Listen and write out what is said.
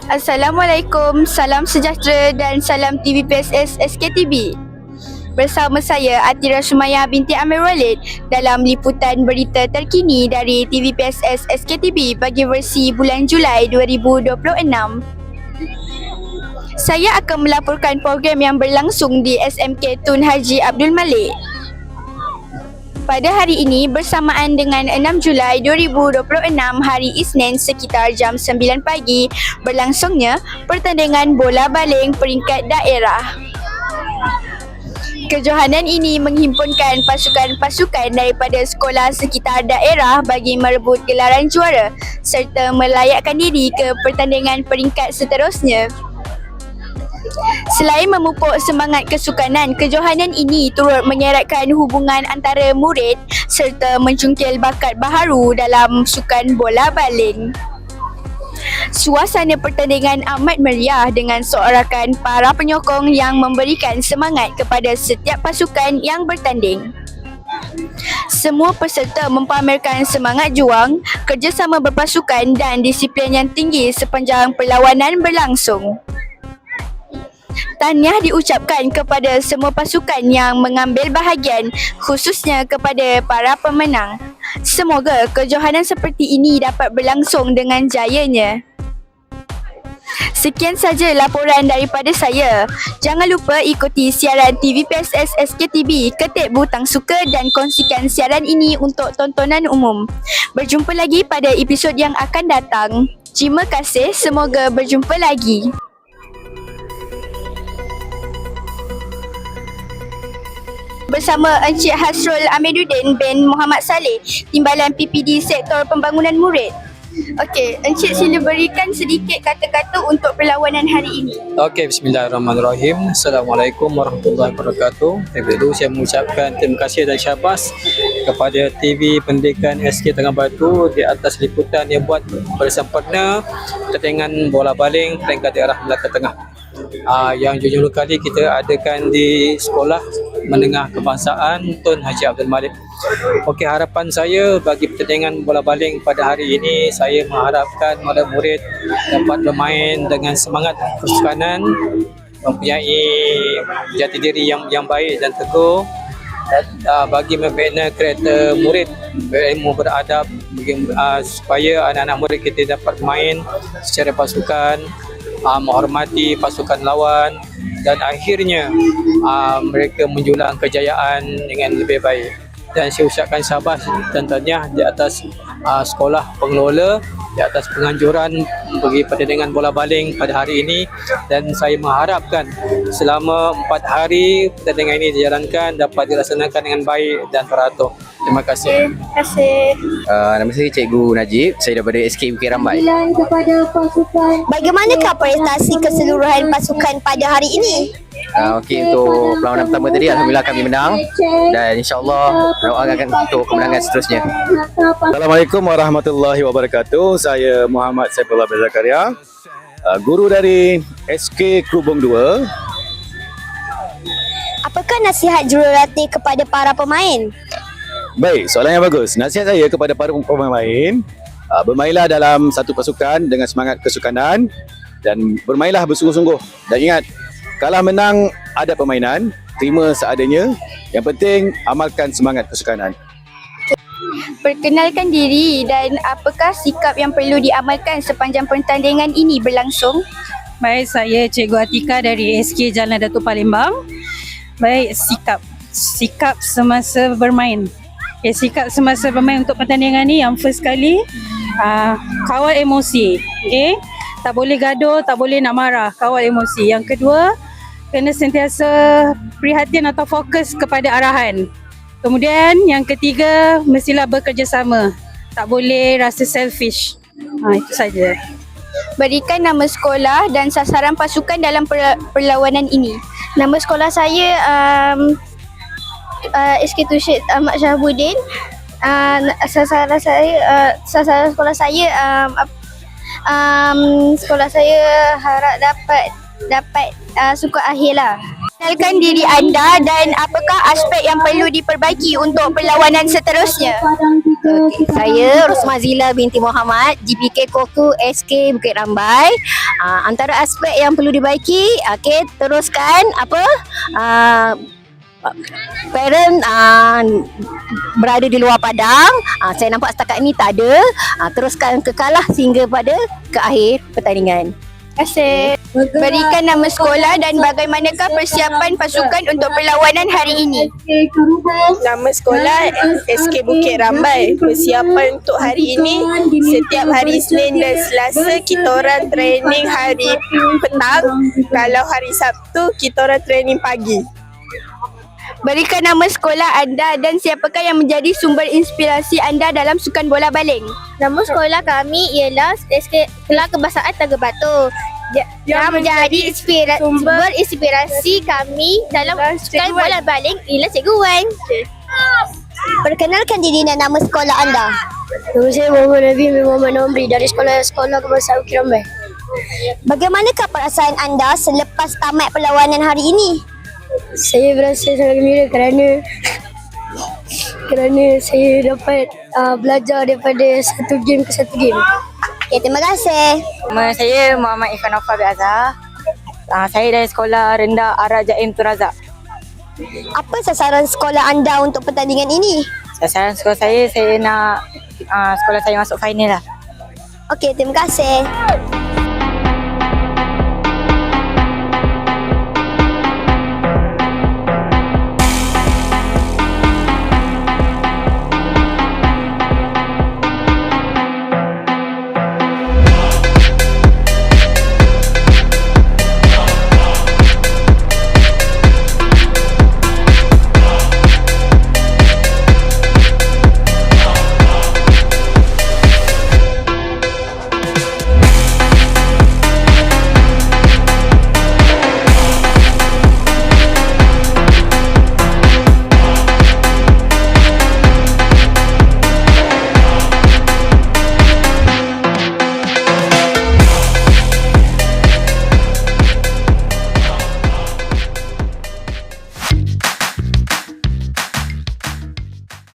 Assalamualaikum, salam sejahtera dan salam TVPSS SKTV. Bersama saya Atira Sumaya binti Amir Walid dalam liputan berita terkini dari TVPSS SKTV bagi versi bulan Julai 2026. Saya akan melaporkan program yang berlangsung di SMK Tun Haji Abdul Malik. Pada hari ini bersamaan dengan 6 Julai 2026 hari Isnin sekitar jam 9 pagi berlangsungnya pertandingan bola baling peringkat daerah. Kejohanan ini menghimpunkan pasukan-pasukan daripada sekolah sekitar daerah bagi merebut gelaran juara serta melayakkan diri ke pertandingan peringkat seterusnya. Selain memupuk semangat kesukanan, kejohanan ini turut mengeratkan hubungan antara murid serta mencungkil bakat baharu dalam sukan bola baling. Suasana pertandingan amat meriah dengan sorakan para penyokong yang memberikan semangat kepada setiap pasukan yang bertanding. Semua peserta mempamerkan semangat juang, kerjasama berpasukan dan disiplin yang tinggi sepanjang perlawanan berlangsung. Tahniah diucapkan kepada semua pasukan yang mengambil bahagian, khususnya kepada para pemenang. Semoga kejohanan seperti ini dapat berlangsung dengan jayanya. Sekian saja laporan daripada saya. Jangan lupa ikuti siaran TVPSS SKTV, ketik butang suka dan kongsikan siaran ini untuk tontonan umum. Berjumpa lagi pada episod yang akan datang. Terima kasih, semoga berjumpa lagi. Bersama Encik Hasrul Amiruddin bin Muhammad Saleh, Timbalan PPD Sektor Pembangunan Murid. Okey, Encik sila berikan sedikit kata-kata untuk perlawanan hari ini. Okey, bismillahirrahmanirrahim. Assalamualaikum warahmatullahi wabarakatuh. Terlebih dahulu saya mengucapkan terima kasih dan syabas kepada TV Pendidikan SK Tengah Batu di atas liputan yang buat bersempena pertandingan bola baling peringkat daerah Melaka Tengah. Yang jujur kali kita adakan di Sekolah Menengah Kebangsaan Tun Haji Abdul Malik. Okey, harapan saya bagi pertandingan bola baling pada hari ini, saya mengharapkan murid-murid dapat bermain dengan semangat kesukanan, mempunyai jati diri yang baik dan teguh, bagi membina karakter murid berilmu beradab, supaya anak-anak murid kita dapat bermain secara pasukan, menghormati pasukan lawan dan akhirnya mereka menjulang kejayaan dengan lebih baik. Dan saya ucapkan syabas dan tahniah di atas sekolah pengelola di atas penganjuran bagi pertandingan bola baling pada hari ini, dan saya mengharapkan selama 4 hari pertandingan ini dijalankan dapat dilaksanakan dengan baik dan teratur. Terima kasih. Terima kasih. Nama saya Cikgu Najib, saya daripada SK Bukit Rambai. Bagaimanakah prestasi keseluruhan pasukan pada hari ini? Okey, untuk perlawanan pertama tadi alhamdulillah kami menang dan insya-Allah doakan untuk kemenangan seterusnya. Assalamualaikum warahmatullahi wabarakatuh. Saya Muhammad Saifullah bin Zakaria, guru dari SK Krubung 2. Apakah nasihat jurulatih kepada para pemain? Baik, soalan yang bagus. Nasihat saya kepada para pemain, bermainlah dalam satu pasukan dengan semangat kesukanan dan bermainlah bersungguh-sungguh. Dan ingat, kalah menang ada permainan, terima seadanya. Yang penting amalkan semangat kesukanan. Perkenalkan diri dan apakah sikap yang perlu diamalkan sepanjang pertandingan ini berlangsung? Baik, saya Cikgu Atika dari SK Jalan Datuk Palembang. Baik, sikap semasa bermain. Okay, sikap semasa bermain untuk pertandingan ni, yang first kali kawal emosi. Okay? Tak boleh gaduh, tak boleh nak marah, kawal emosi. Yang kedua, kena sentiasa prihatin atau fokus kepada arahan. Kemudian yang ketiga, mestilah bekerjasama. Tak boleh rasa selfish. Itu saja. Berikan nama sekolah dan sasaran pasukan dalam perlawanan ini. Nama sekolah saya SK Tun Syed Ahmad Shahabuddin. Sasaran sekolah saya sekolah saya harap dapat suka akhir lah. Kenalkan diri anda dan apakah aspek yang perlu diperbaiki untuk perlawanan seterusnya? Saya Rosmazila binti Muhammad, GPK Koku SK Bukit Rambai. Antara aspek yang perlu dibaiki, teruskan parent berada di luar padang. Saya nampak setakat ini tak ada. Teruskan kekalah sehingga pada ke akhir pertandingan. Terima kasih. Berikan nama sekolah dan bagaimanakah persiapan pasukan untuk perlawanan hari ini? Nama sekolah SK Bukit Rambai. Persiapan untuk hari ini, setiap hari Isnin dan Selasa kita orang training hari petang. Kalau hari Sabtu kita orang training pagi. Berikan nama sekolah anda dan siapakah yang menjadi sumber inspirasi anda dalam sukan bola baling? Nama sekolah kami ialah SK Kelas Kebahasaan Tangga Batu. Yang menjadi sumber inspirasi kami dalam sukan bola baling ialah Cikgu Wan. Perkenalkan diri dan nama sekolah anda. Nama saya Muhammad Nabi Muhammad Nomri dari Sekolah Kebahasaan Bukit Rambai. Bagaimanakah perasaan anda selepas tamat perlawanan hari ini? Saya berasa sangat gembira kerana saya dapat belajar daripada satu game ke satu game. Terima kasih. Nama saya Muhammad Ifan Aufar bin Azhar. Saya dari Sekolah Rendah Ar-Rajaim Tun Razak. Apa sasaran sekolah anda untuk pertandingan ini? Sasaran sekolah saya nak sekolah saya masuk final lah. Okey, terima kasih.